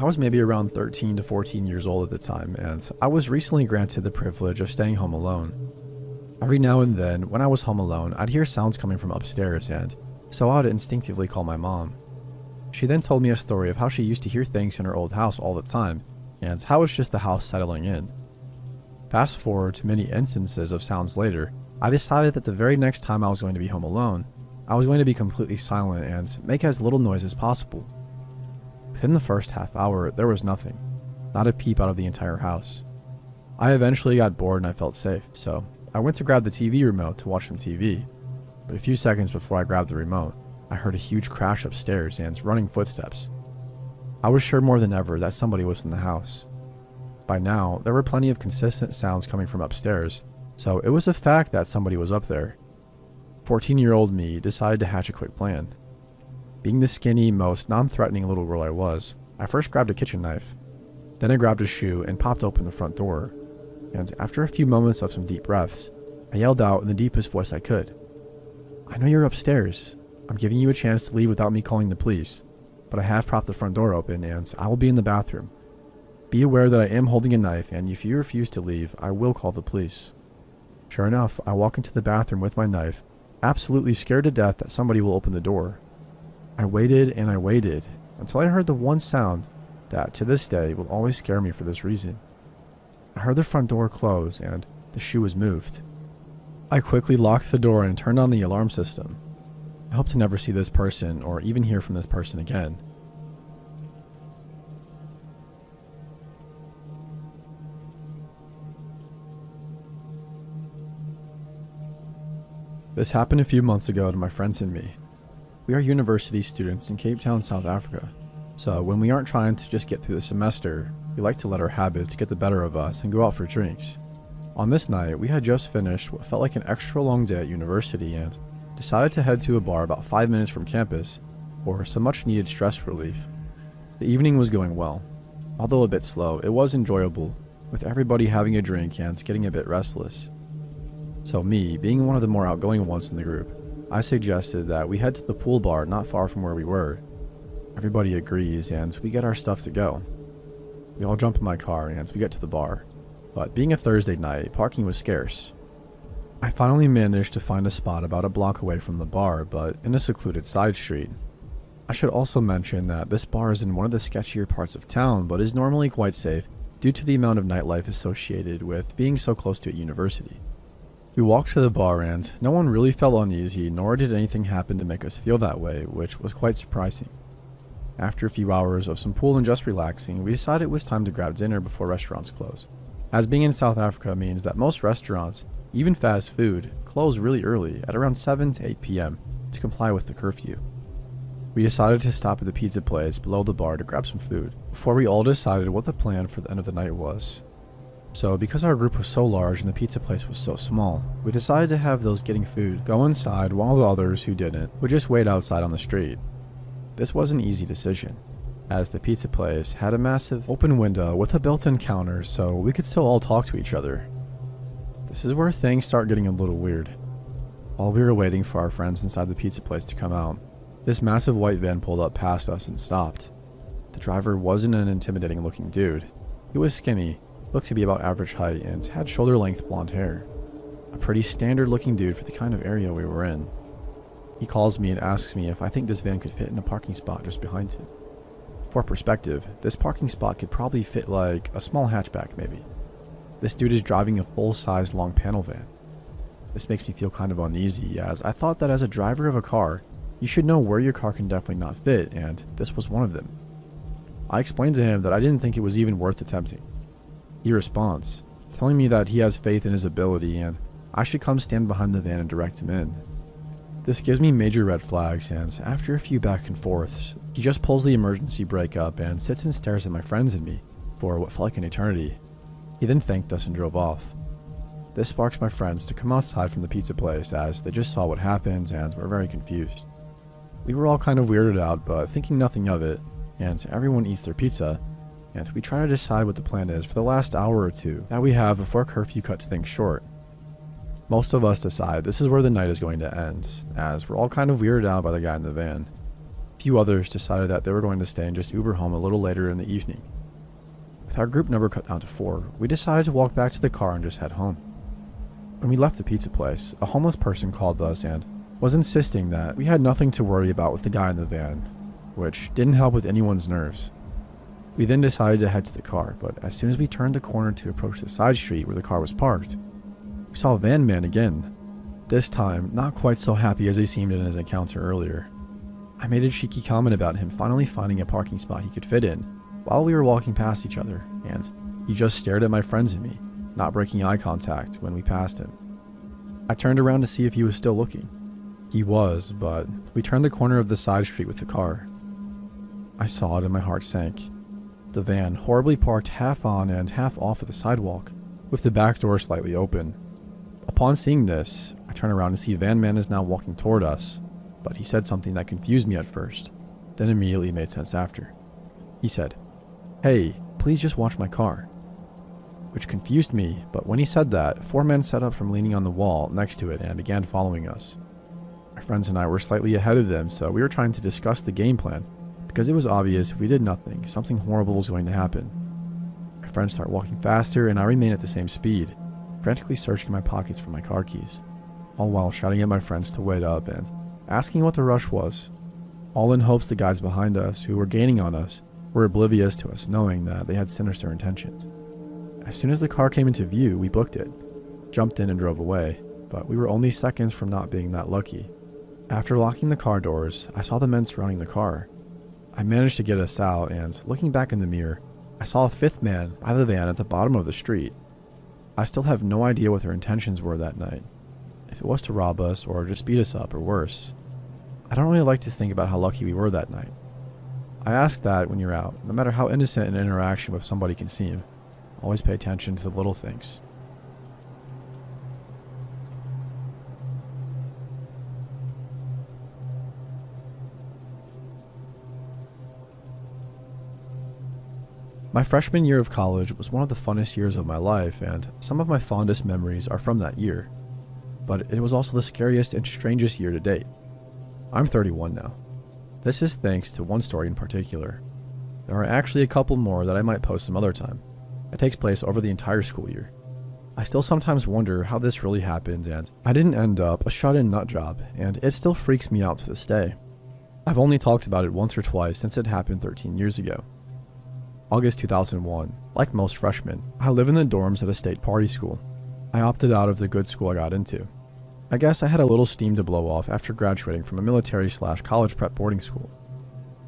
I was maybe around 13 to 14 years old at the time, and I was recently granted the privilege of staying home alone. Every now and then, when I was home alone, I'd hear sounds coming from upstairs, and so I'd instinctively call my mom. She then told me a story of how she used to hear things in her old house all the time, and how it's just the house settling in. Fast forward to many instances of sounds later, I decided that the very next time I was going to be home alone, I was going to be completely silent and make as little noise as possible. Within the first half hour, there was nothing, not a peep out of the entire house. I eventually got bored and I felt safe, so I went to grab the TV remote to watch some TV, but a few seconds before I grabbed the remote, I heard a huge crash upstairs and running footsteps. I was sure more than ever that somebody was in the house. By now, there were plenty of consistent sounds coming from upstairs, so it was a fact that somebody was up there. 14-year-old me decided to hatch a quick plan. Being the skinny, most non-threatening little girl I was, I first grabbed a kitchen knife. Then I grabbed a shoe and popped open the front door. And after a few moments of some deep breaths, I yelled out in the deepest voice I could. "I know you're upstairs. I'm giving you a chance to leave without me calling the police, but I have propped the front door open and I will be in the bathroom. Be aware that I am holding a knife, and if you refuse to leave, I will call the police." Sure enough, I walk into the bathroom with my knife, absolutely scared to death that somebody will open the door. I waited and I waited until I heard the one sound that to this day will always scare me for this reason. I heard the front door close and the shoe was moved. I quickly locked the door and turned on the alarm system. I hope to never see this person or even hear from this person again. This happened a few months ago to my friends and me. We are university students in Cape Town, South Africa, so when we aren't trying to just get through the semester, we like to let our habits get the better of us and go out for drinks. On this night, we had just finished what felt like an extra long day at university and decided to head to a bar about 5 minutes from campus for some much needed stress relief. The evening was going well. Although a bit slow, it was enjoyable, with everybody having a drink and getting a bit restless. So me, being one of the more outgoing ones in the group, I suggested that we head to the pool bar not far from where we were. Everybody agrees and we get our stuff to go. We all jump in my car and we get to the bar, but being a Thursday night, parking was scarce. I finally managed to find a spot about a block away from the bar, but in a secluded side street. I should also mention that this bar is in one of the sketchier parts of town, but is normally quite safe due to the amount of nightlife associated with being so close to a university. We walked to the bar and no one really felt uneasy, nor did anything happen to make us feel that way, which was quite surprising. After a few hours of some pool and just relaxing, we decided it was time to grab dinner before restaurants close. As being in South Africa means that most restaurants, even fast food, close really early at around 7 to 8 p.m. to comply with the curfew. We decided to stop at the pizza place below the bar to grab some food, before we all decided what the plan for the end of the night was. So because our group was so large and the pizza place was so small, we decided to have those getting food go inside while the others who didn't would just wait outside on the street. This was an easy decision, as the pizza place had a massive open window with a built-in counter so we could still all talk to each other. This is where things start getting a little weird. While we were waiting for our friends inside the pizza place to come out, this massive white van pulled up past us and stopped. The driver wasn't an intimidating looking dude. He was skinny, looked to be about average height, and had shoulder-length blonde hair. A pretty standard-looking dude for the kind of area we were in. He calls me and asks me if I think this van could fit in a parking spot just behind him. For perspective, this parking spot could probably fit like a small hatchback maybe. This dude is driving a full-size long panel van. This makes me feel kind of uneasy, as I thought that as a driver of a car, you should know where your car can definitely not fit, and this was one of them. I explained to him that I didn't think it was even worth attempting. He responds, telling me that he has faith in his ability and I should come stand behind the van and direct him in. This gives me major red flags, and after a few back and forths, he just pulls the emergency brake up and sits and stares at my friends and me for what felt like an eternity. He then thanked us and drove off. This sparks my friends to come outside from the pizza place, as they just saw what happened and were very confused. We were all kind of weirded out, but thinking nothing of it, and everyone eats their pizza, and we try to decide what the plan is for the last hour or two that we have before curfew cuts things short. Most of us decide this is where the night is going to end, as we're all kind of weirded out by the guy in the van. A few others decided that they were going to stay and just Uber home a little later in the evening. With our group number cut down to 4, we decided to walk back to the car and just head home. When we left the pizza place, a homeless person called us and was insisting that we had nothing to worry about with the guy in the van, which didn't help with anyone's nerves. We then decided to head to the car, but as soon as we turned the corner to approach the side street where the car was parked, we saw a van man again. This time, not quite so happy as he seemed in his encounter earlier. I made a cheeky comment about him finally finding a parking spot he could fit in while we were walking past each other, and he just stared at my friends and me, not breaking eye contact when we passed him. I turned around to see if he was still looking. He was, but we turned the corner of the side street with the car. I saw it and my heart sank. The van horribly parked half on and half off of the sidewalk, with the back door slightly open. Upon seeing this, I turn around and see Van Man is now walking toward us, but he said something that confused me at first, then immediately made sense after. He said, "Hey, please just watch my car," which confused me, but when he said that, 4 men set up from leaning on the wall next to it and began following us. My friends and I were slightly ahead of them, so we were trying to discuss the game plan, because it was obvious if we did nothing, something horrible was going to happen. My friends start walking faster and I remain at the same speed, frantically searching my pockets for my car keys, all while shouting at my friends to wait up and asking what the rush was, all in hopes the guys behind us, who were gaining on us, were oblivious to us, knowing that they had sinister intentions. As soon as the car came into view, we booked it, jumped in and drove away, but we were only seconds from not being that lucky. After locking the car doors, I saw the men surrounding the car. I managed to get us out, and looking back in the mirror, I saw a 5th man by the van at the bottom of the street. I still have no idea what their intentions were that night, if it was to rob us or just beat us up or worse. I don't really like to think about how lucky we were that night. I ask that when you're out, no matter how innocent an interaction with somebody can seem, always pay attention to the little things. My freshman year of college was one of the funnest years of my life, and some of my fondest memories are from that year. But it was also the scariest and strangest year to date. I'm 31 now. This is thanks to one story in particular. There are actually a couple more that I might post some other time. It takes place over the entire school year. I still sometimes wonder how this really happened, and I didn't end up a shut-in nut job, and it still freaks me out to this day. I've only talked about it once or twice since it happened 13 years ago. August 2001, like most freshmen, I live in the dorms at a state party school. I opted out of the good school I got into. I guess I had a little steam to blow off after graduating from a military/college prep boarding school.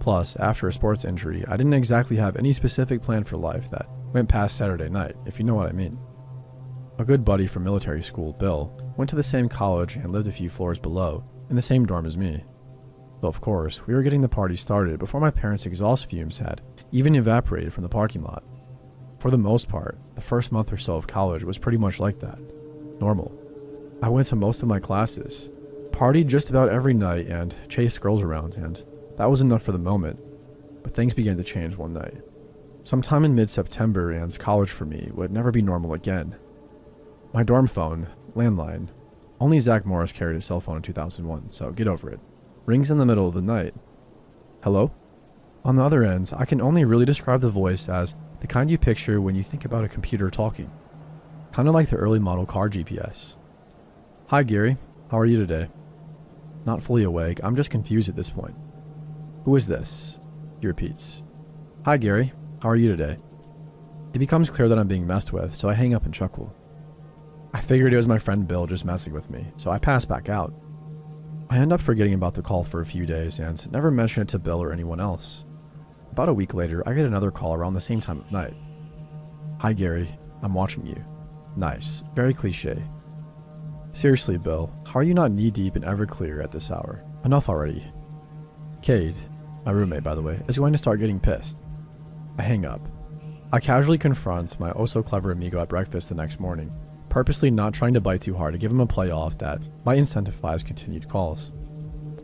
Plus, after a sports injury, I didn't exactly have any specific plan for life that went past Saturday night, if you know what I mean. A good buddy from military school, Bill, went to the same college and lived a few floors below, in the same dorm as me. But of course, we were getting the party started before my parents' exhaust fumes had even evaporated from the parking lot. For the most part, the first month or so of college was pretty much like that. Normal. I went to most of my classes, partied just about every night, and chased girls around, and that was enough for the moment. But things began to change one night. Sometime in mid-September, and college for me would never be normal again. My dorm phone, landline, only Zach Morris carried a cell phone in 2001, so get over it, rings in the middle of the night. Hello? On the other end, I can only really describe the voice as the kind you picture when you think about a computer talking. Kind of like the early model car GPS. "Hi Gary, how are you today?" Not fully awake, I'm just confused at this point. "Who is this?" He repeats. "Hi Gary, how are you today?" It becomes clear that I'm being messed with, so I hang up and chuckle. I figured it was my friend Bill just messing with me, so I pass back out. I end up forgetting about the call for a few days and never mention it to Bill or anyone else. About a week later, I get another call around the same time of night. "Hi Gary, I'm watching you." Nice, very cliche. "Seriously Bill, how are you not knee-deep in Everclear at this hour? Enough already." Cade, my roommate by the way, is going to start getting pissed. I hang up. I casually confront my oh-so-clever amigo at breakfast the next morning, purposely not trying to bite too hard to give him a playoff that might incentivize continued calls.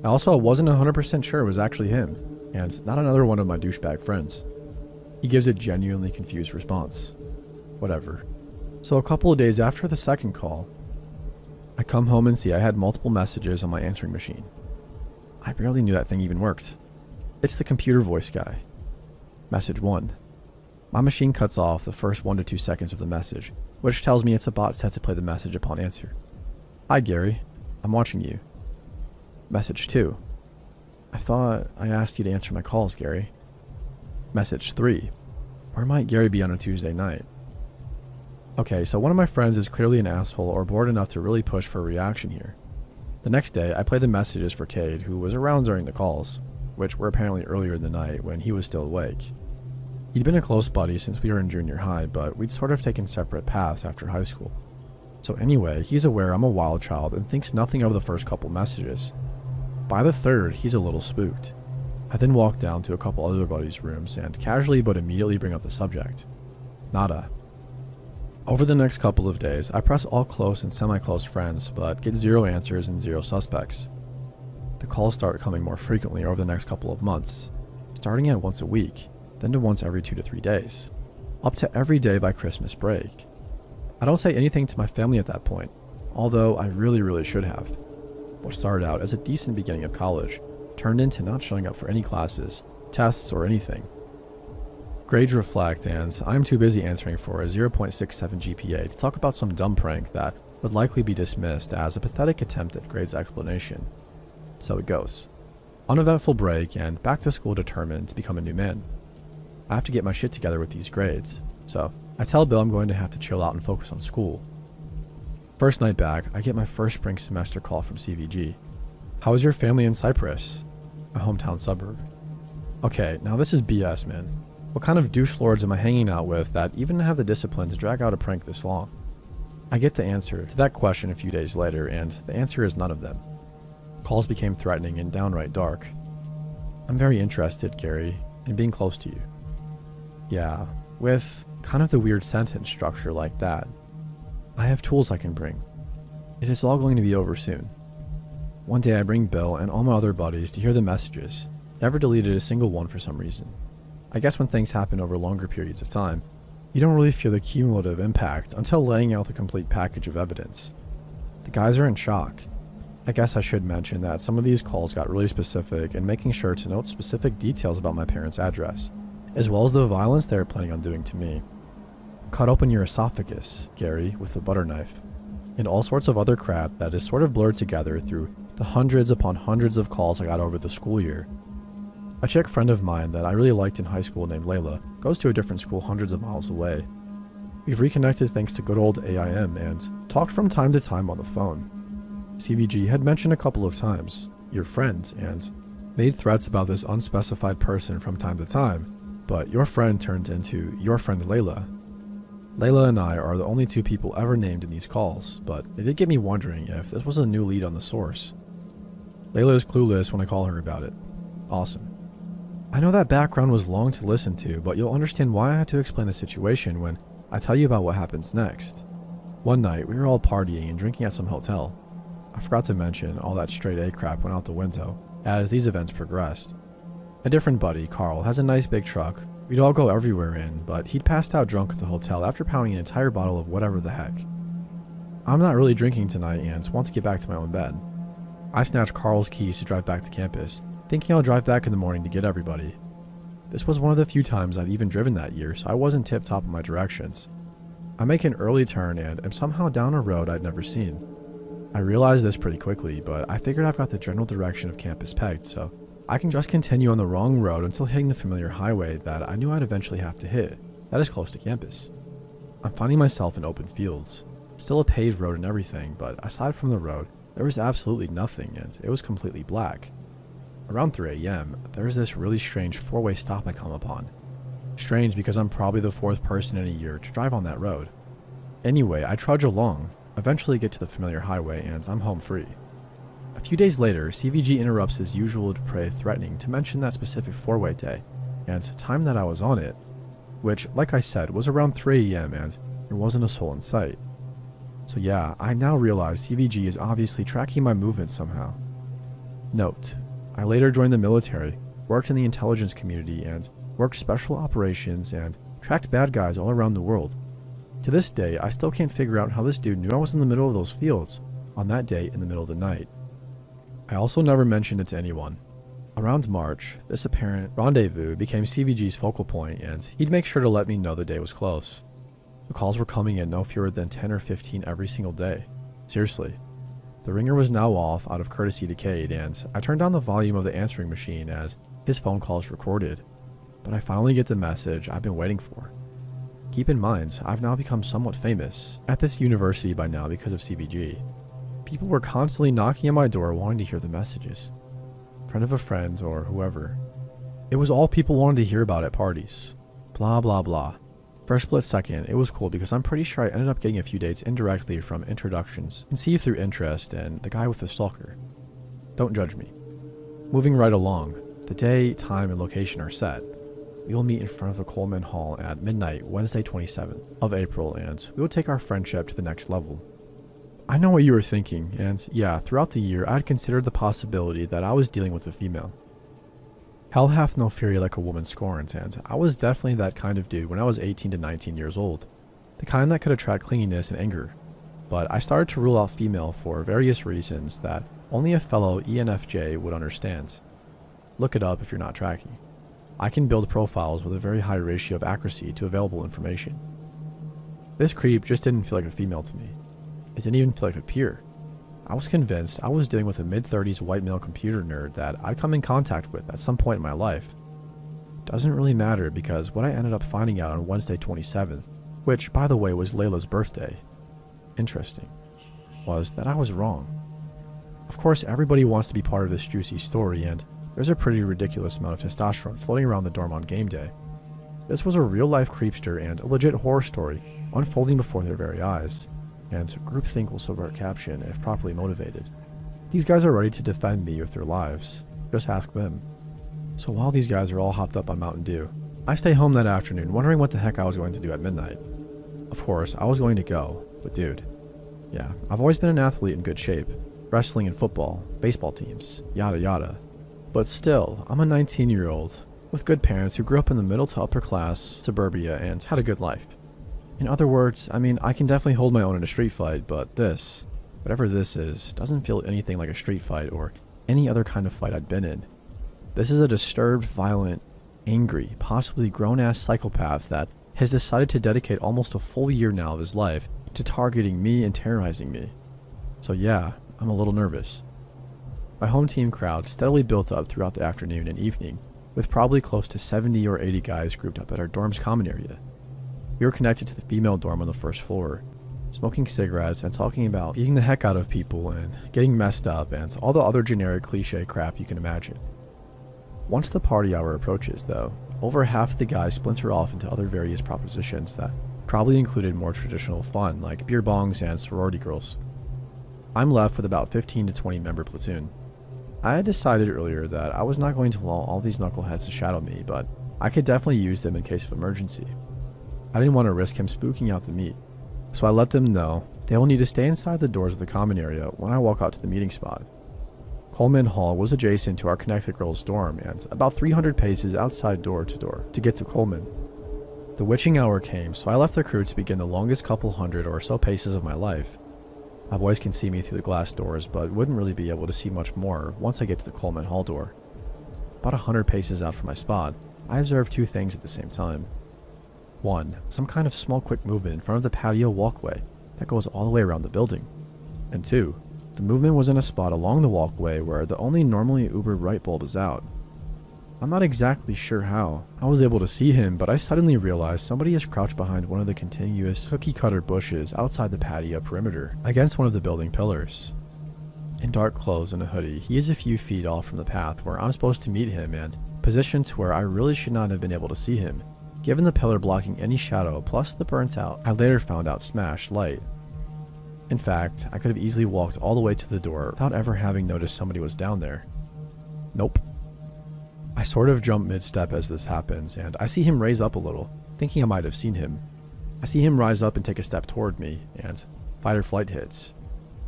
I also wasn't 100% sure it was actually him, and not another one of my douchebag friends. He gives a genuinely confused response. Whatever. So a couple of days after the second call, I come home and see I had multiple messages on my answering machine. I barely knew that thing even worked. It's the computer voice guy. Message 1. My machine cuts off the first 1 to 2 seconds of the message, which tells me it's a bot set to play the message upon answer. Hi Gary, I'm watching you. Message 2. I thought I asked you to answer my calls, Gary. Message 3. Where might Gary be on a Tuesday night? Okay, so one of my friends is clearly an asshole or bored enough to really push for a reaction here. The next day, I played the messages for Cade, who was around during the calls, which were apparently earlier in the night when he was still awake. He'd been a close buddy since we were in junior high, but we'd sort of taken separate paths after high school. So anyway, he's aware I'm a wild child and thinks nothing of the first couple messages. By the third, he's a little spooked. I then walk down to a couple other buddies' rooms and casually but immediately bring up the subject. Nada. Over the next couple of days, I press all close and semi-close friends, but get 0 answers and 0 suspects. The calls start coming more frequently over the next couple of months, starting at once a week, then to once every 2 to 3 days, up to every day by Christmas break. I don't say anything to my family at that point, although I really should have. What started out as a decent beginning of college turned into not showing up for any classes, tests, or anything. Grades reflect, and I'm too busy answering for a 0.67 GPA to talk about some dumb prank that would likely be dismissed as a pathetic attempt at grades explanation. So it goes. Uneventful break, and back to school determined to become a new man. I have to get my shit together with these grades, so I tell Bill I'm going to have to chill out and focus on school. First night back, I get my first spring semester call from CVG. How is your family in Cyprus? A hometown suburb. Okay, now this is BS, man. What kind of douche lords am I hanging out with that even have the discipline to drag out a prank this long? I get the answer to that question a few days later, and the answer is none of them. Calls became threatening and downright dark. I'm very interested, Gary, in being close to you. Yeah, with kind of the weird sentence structure like that. I have tools I can bring. It is all going to be over soon. One day I bring Bill and all my other buddies to hear the messages. Never deleted a single one for some reason. I guess when things happen over longer periods of time, you don't really feel the cumulative impact until laying out the complete package of evidence. The guys are in shock. I guess I should mention that some of these calls got really specific and making sure to note specific details about my parents' address, as well as the violence they were planning on doing to me. Cut open your esophagus, Gary, with a butter knife, and all sorts of other crap that is sort of blurred together through the hundreds upon hundreds of calls I got over the school year. A chick friend of mine that I really liked in high school named Layla goes to a different school hundreds of miles away. We've reconnected thanks to good old AIM and talked from time to time on the phone. CVG had mentioned a couple of times, your friend, and made threats about this unspecified person from time to time, but your friend turned into your friend Layla. Layla and I are the only 2 people ever named in these calls, but it did get me wondering if this was a new lead on the source. Layla is clueless when I call her about it. Awesome. I know that background was long to listen to, but you'll understand why I had to explain the situation when I tell you about what happens next. One night, we were all partying and drinking at some hotel. I forgot to mention all that straight A crap went out the window as these events progressed. A different buddy, Carl, has a nice big truck we'd all go everywhere in, but he'd passed out drunk at the hotel after pounding an entire bottle of whatever the heck. I'm not really drinking tonight and want to get back to my own bed. I snatch Carl's keys to drive back to campus, thinking I'll drive back in the morning to get everybody. This was one of the few times I'd even driven that year, so I wasn't tip-top in my directions. I make an early turn and am somehow down a road I'd never seen. I realized this pretty quickly, but I figured I've got the general direction of campus pegged, so I can just continue on the wrong road until hitting the familiar highway that I knew I'd eventually have to hit, that is close to campus. I'm finding myself in open fields, still a paved road and everything, but aside from the road, there was absolutely nothing and it was completely black. Around 3 a.m., there's this really strange 4-way stop I come upon. Strange because I'm probably the 4th person in a year to drive on that road. Anyway, I trudge along, eventually get to the familiar highway, and I'm home free. A few days later, CVG interrupts his usual depraved threatening to mention that specific 4-way day, and time that I was on it, which, like I said, was around 3 a.m. and there wasn't a soul in sight. So yeah, I now realize CVG is obviously tracking my movements somehow. Note, I later joined the military, worked in the intelligence community, and worked special operations and tracked bad guys all around the world. To this day, I still can't figure out how this dude knew I was in the middle of those fields on that day in the middle of the night. I also never mentioned it to anyone. Around March, this apparent rendezvous became CVG's focal point, and he'd make sure to let me know the day was close. The calls were coming in no fewer than 10 or 15 every single day. Seriously. The ringer was now off out of courtesy to Cade, and I turned down the volume of the answering machine as his phone calls recorded. But I finally get the message I've been waiting for. Keep in mind, I've now become somewhat famous at this university by now because of CVG. People were constantly knocking at my door wanting to hear the messages. Friend of a friend or whoever. It was all people wanted to hear about at parties. Blah blah blah. For a split second, it was cool because I'm pretty sure I ended up getting a few dates indirectly from introductions, conceived through interest, and the guy with the stalker. Don't judge me. Moving right along, the day, time, and location are set. We will meet in front of the Coleman Hall at midnight, Wednesday 27th of April, and we will take our friendship to the next level. I know what you were thinking, and yeah, throughout the year I had considered the possibility that I was dealing with a female. Hell hath no fury like a woman scorns, and I was definitely that kind of dude when I was 18 to 19 years old. The kind that could attract clinginess and anger. But I started to rule out female for various reasons that only a fellow ENFJ would understand. Look it up if you're not tracking. I can build profiles with a very high ratio of accuracy to available information. This creep just didn't feel like a female to me. It didn't even feel like a peer. I was convinced I was dealing with a mid-30s white male computer nerd that I'd come in contact with at some point in my life. Doesn't really matter because what I ended up finding out on Wednesday 27th, which by the way was Layla's birthday, interesting, was that I was wrong. Of course everybody wants to be part of this juicy story, and there's a pretty ridiculous amount of testosterone floating around the dorm on game day. This was a real-life creepster and a legit horror story unfolding before their very eyes. And groupthink will subvert caption if properly motivated. These guys are ready to defend me with their lives. Just ask them. So while these guys are all hopped up on Mountain Dew, I stay home that afternoon wondering what the heck I was going to do at midnight. Of course, I was going to go, but dude. Yeah, I've always been an athlete in good shape. Wrestling and football, baseball teams, yada yada. But still, I'm a 19-year-old with good parents who grew up in the middle to upper class suburbia and had a good life. In other words, I mean, I can definitely hold my own in a street fight, but this, whatever this is, doesn't feel anything like a street fight or any other kind of fight I'd been in. This is a disturbed, violent, angry, possibly grown-ass psychopath that has decided to dedicate almost a full year now of his life to targeting me and terrorizing me. So yeah, I'm a little nervous. My home team crowd steadily built up throughout the afternoon and evening, with probably close to 70 or 80 guys grouped up at our dorm's common area. We were connected to the female dorm on the first floor, smoking cigarettes and talking about beating the heck out of people and getting messed up and all the other generic cliche crap you can imagine. Once the party hour approaches though, over half of the guys splinter off into other various propositions that probably included more traditional fun like beer bongs and sorority girls. I'm left with about 15 to 20 member platoon. I had decided earlier that I was not going to allow all these knuckleheads to shadow me, but I could definitely use them in case of emergency. I didn't want to risk him spooking out the meet, so I let them know they will need to stay inside the doors of the common area when I walk out to the meeting spot. Coleman Hall was adjacent to our connected girls' dorm and about 300 paces outside door to get to Coleman. The witching hour came, so I left the crew to begin the longest couple hundred or so paces of my life. My boys can see me through the glass doors, but wouldn't really be able to see much more once I get to the Coleman Hall door. About 100 paces out from my spot, I observed two things at the same time. One, some kind of small quick movement in front of the patio walkway that goes all the way around the building. And two, the movement was in a spot along the walkway where the only normally uber bright bulb is out. I'm not exactly sure how I was able to see him, but I suddenly realized somebody is crouched behind one of the continuous cookie-cutter bushes outside the patio perimeter against one of the building pillars. In dark clothes and a hoodie, he is a few feet off from the path where I'm supposed to meet him and positioned to where I really should not have been able to see him, given the pillar blocking any shadow plus the burnt out, I later found out, smashed light. In fact, I could have easily walked all the way to the door without ever having noticed somebody was down there. Nope. I sort of jump mid-step as this happens, and I see him raise up a little, thinking I might have seen him. I see him rise up and take a step toward me, and fight or flight hits.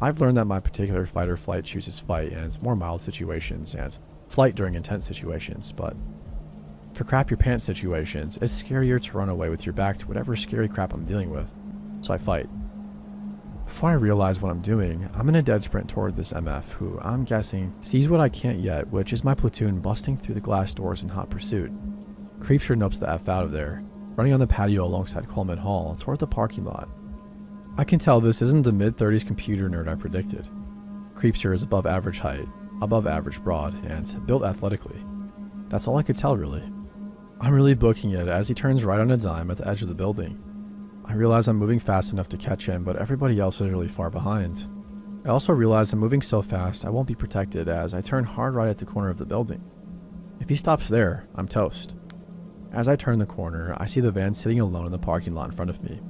I've learned that my particular fight or flight chooses fight in more mild situations, and flight during intense situations, but for crap your pants situations, it's scarier to run away with your back to whatever scary crap I'm dealing with, so I fight. Before I realize what I'm doing, I'm in a dead sprint toward this MF who, I'm guessing, sees what I can't yet, which is my platoon busting through the glass doors in hot pursuit. Creepster nopes the F out of there, running on the patio alongside Coleman Hall toward the parking lot. I can tell this isn't the mid-30s computer nerd I predicted. Creepster is above average height, above average broad, and built athletically. That's all I could tell, really. I'm really booking it as he turns right on a dime at the edge of the building. I realize I'm moving fast enough to catch him, but everybody else is really far behind. I also realize I'm moving so fast I won't be protected as I turn hard right at the corner of the building. If he stops there, I'm toast. As I turn the corner, I see the van sitting alone in the parking lot in front of me.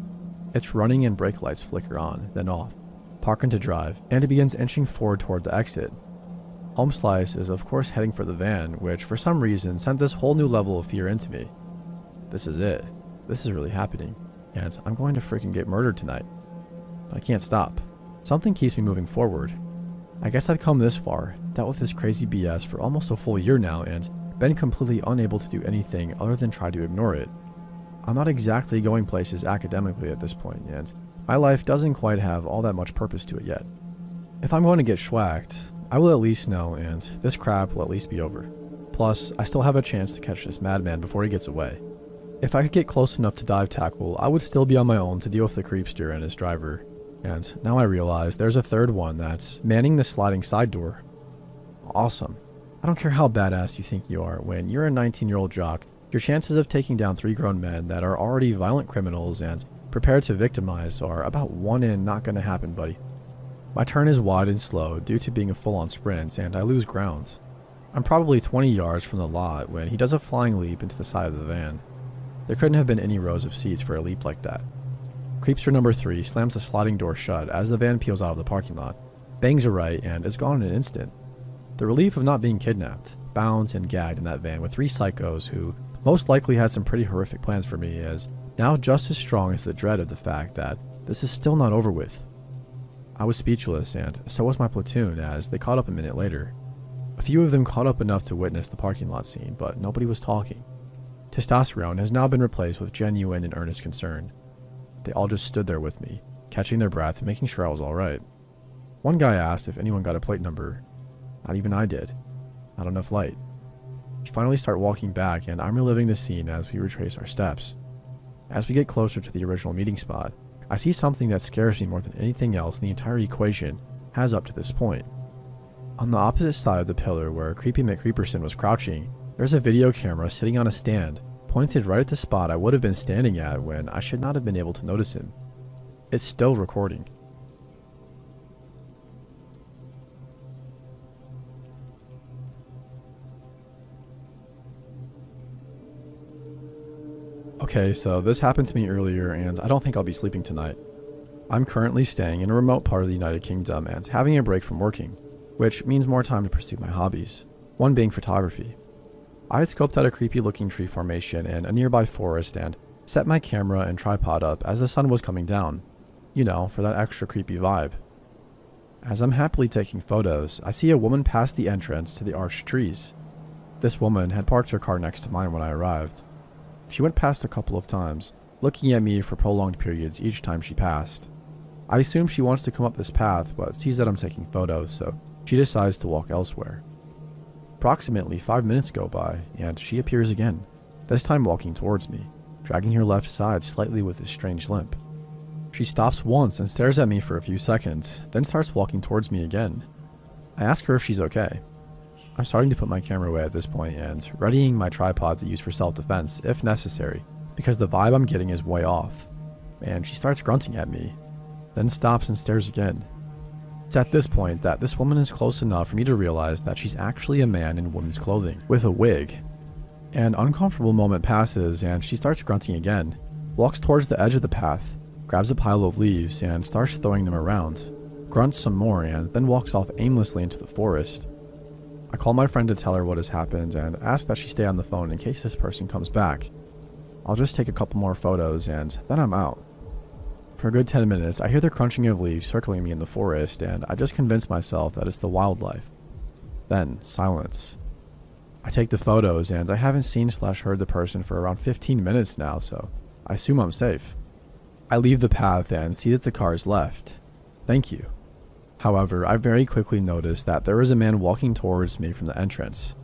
Its running and brake lights flicker on, then off, park into drive, and it begins inching forward toward the exit. Home Slice is of course heading for the van, which for some reason sent this whole new level of fear into me. This is it. This is really happening. And I'm going to freaking get murdered tonight. But I can't stop. Something keeps me moving forward. I guess I'd come this far, dealt with this crazy BS for almost a full year now, and been completely unable to do anything other than try to ignore it. I'm not exactly going places academically at this point, and my life doesn't quite have all that much purpose to it yet. If I'm going to get schwacked, I will at least know, and this crap will at least be over. Plus, I still have a chance to catch this madman before he gets away. If I could get close enough to dive tackle, I would still be on my own to deal with the creepster and his driver. And now I realize there's a third one that's manning the sliding side door. Awesome. I don't care how badass you think you are, when you're a 19-year-old jock, your chances of taking down 3 grown men that are already violent criminals and prepared to victimize are about 1 in not gonna happen, buddy. My turn is wide and slow due to being a full-on sprint, and I lose ground. I'm probably 20 yards from the lot when he does a flying leap into the side of the van. There couldn't have been any rows of seats for a leap like that. Creepster number 3 slams the sliding door shut as the van peels out of the parking lot, bangs a right, and is gone in an instant. The relief of not being kidnapped, bound, and gagged in that van with 3 psychos who most likely had some pretty horrific plans for me is now just as strong as the dread of the fact that this is still not over with. I was speechless, and so was my platoon as they caught up a minute later. A few of them caught up enough to witness the parking lot scene, but nobody was talking. Testosterone has now been replaced with genuine and earnest concern. They all just stood there with me, catching their breath and making sure I was alright. One guy asked if anyone got a plate number. Not even I did. Not enough light. We finally start walking back, and I'm reliving the scene as we retrace our steps. As we get closer to the original meeting spot, I see something that scares me more than anything else in the entire equation has up to this point. On the opposite side of the pillar where Creepy McCreeperson was crouching, there's a video camera sitting on a stand, pointed right at the spot I would have been standing at when I should not have been able to notice him. It's still recording. Okay, so this happened to me earlier, and I don't think I'll be sleeping tonight. I'm currently staying in a remote part of the United Kingdom and having a break from working, which means more time to pursue my hobbies, one being photography. I had scoped out a creepy looking tree formation in a nearby forest and set my camera and tripod up as the sun was coming down, you know, for that extra creepy vibe. As I'm happily taking photos, I see a woman pass the entrance to the arched trees. This woman had parked her car next to mine when I arrived. She went past a couple of times, looking at me for prolonged periods each time she passed. I assume she wants to come up this path, but sees that I'm taking photos, so she decides to walk elsewhere. Approximately 5 minutes go by, and she appears again, this time walking towards me, dragging her left side slightly with a strange limp. She stops once and stares at me for a few seconds, then starts walking towards me again. I ask her if she's okay. I'm starting to put my camera away at this point and readying my tripod to use for self-defense, if necessary, because the vibe I'm getting is way off. And she starts grunting at me, then stops and stares again. It's at this point that this woman is close enough for me to realize that she's actually a man in women's clothing, with a wig. An uncomfortable moment passes and she starts grunting again, walks towards the edge of the path, grabs a pile of leaves and starts throwing them around, grunts some more and then walks off aimlessly into the forest. I call my friend to tell her what has happened and ask that she stay on the phone in case this person comes back. I'll just take a couple more photos and then I'm out. For a good 10 minutes, I hear the crunching of leaves circling me in the forest, and I just convince myself that it's the wildlife. Then, silence. I take the photos, and I haven't seen/heard the person for around 15 minutes now, so I assume I'm safe. I leave the path and see that the car is left. Thank you. However, I very quickly noticed that there was a man walking towards me from the entrance.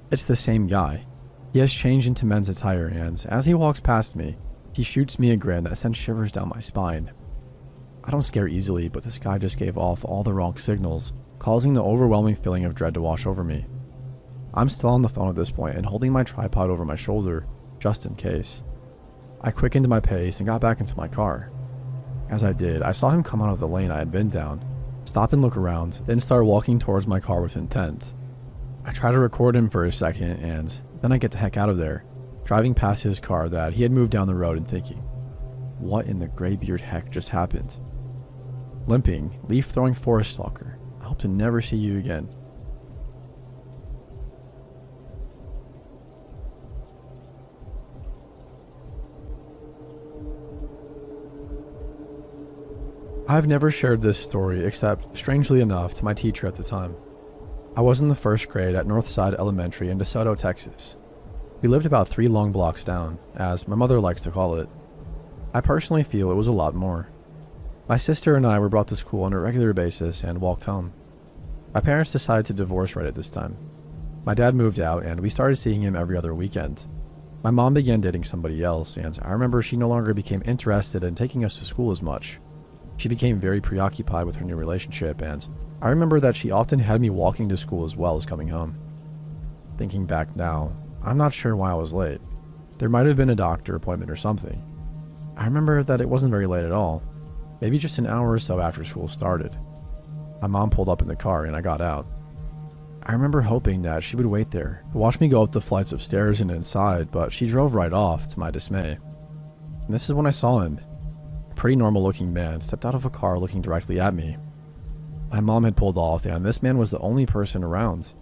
It's the same guy. He has changed into men's attire, and as he walks past me, he shoots me a grin that sends shivers down my spine. I don't scare easily, but this guy just gave off all the wrong signals, causing the overwhelming feeling of dread to wash over me. I'm still on the phone at this point and holding my tripod over my shoulder, just in case. I quickened my pace and got back into my car. As I did, I saw him come out of the lane I had been down, stop and look around, then start walking towards my car with intent. I try to record him for a second, and then I get the heck out of there, driving past his car that he had moved down the road and thinking, what in the graybeard heck just happened? Limping, leaf-throwing forest stalker, I hope to never see you again. I've never shared this story except, strangely enough, to my teacher at the time. I was in the first grade at Northside Elementary in DeSoto, Texas. We lived about 3 long blocks down, as my mother likes to call it. I personally feel it was a lot more. My sister and I were brought to school on a regular basis and walked home. My parents decided to divorce right at this time. My dad moved out and we started seeing him every other weekend. My mom began dating somebody else, and I remember she no longer became interested in taking us to school as much. She became very preoccupied with her new relationship, and I remember that she often had me walking to school as well as coming home. Thinking back now, I'm not sure why I was late. There might have been a doctor appointment or something. I remember that it wasn't very late at all, maybe just an hour or so after school started. My mom pulled up in the car and I got out. I remember hoping that she would wait there to watch me go up the flights of stairs and inside, but she drove right off, to my dismay. And this is when I saw him. A pretty normal looking man stepped out of a car looking directly at me. My mom had pulled off and this man was the only person around.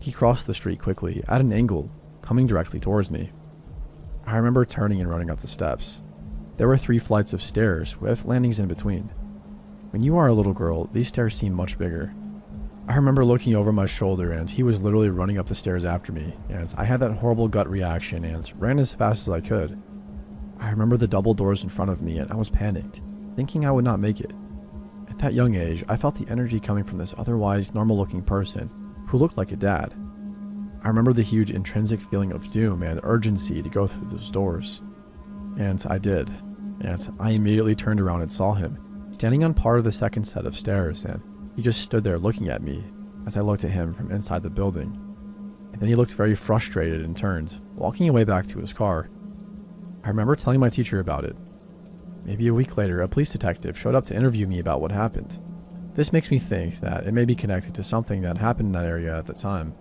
He crossed the street quickly, at an angle, coming directly towards me. I remember turning and running up the steps. There were 3 flights of stairs with landings in between. When you are a little girl, these stairs seem much bigger. I remember looking over my shoulder and he was literally running up the stairs after me, and I had that horrible gut reaction and ran as fast as I could. I remember the double doors in front of me and I was panicked, thinking I would not make it. At that young age, I felt the energy coming from this otherwise normal-looking person who looked like a dad. I remember the huge intrinsic feeling of doom and urgency to go through those doors. And I did, and I immediately turned around and saw him, standing on part of the second set of stairs, and he just stood there looking at me as I looked at him from inside the building. And then he looked very frustrated and turned, walking away back to his car. I remember telling my teacher about it. Maybe a week later, a police detective showed up to interview me about what happened. This makes me think that it may be connected to something that happened in that area at the time.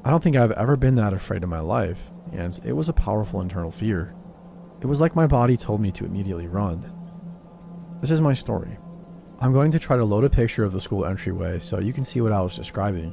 I don't think I've ever been that afraid in my life, and it was a powerful internal fear. It was like my body told me to immediately run. This is my story. I'm going to try to load a picture of the school entryway so you can see what I was describing.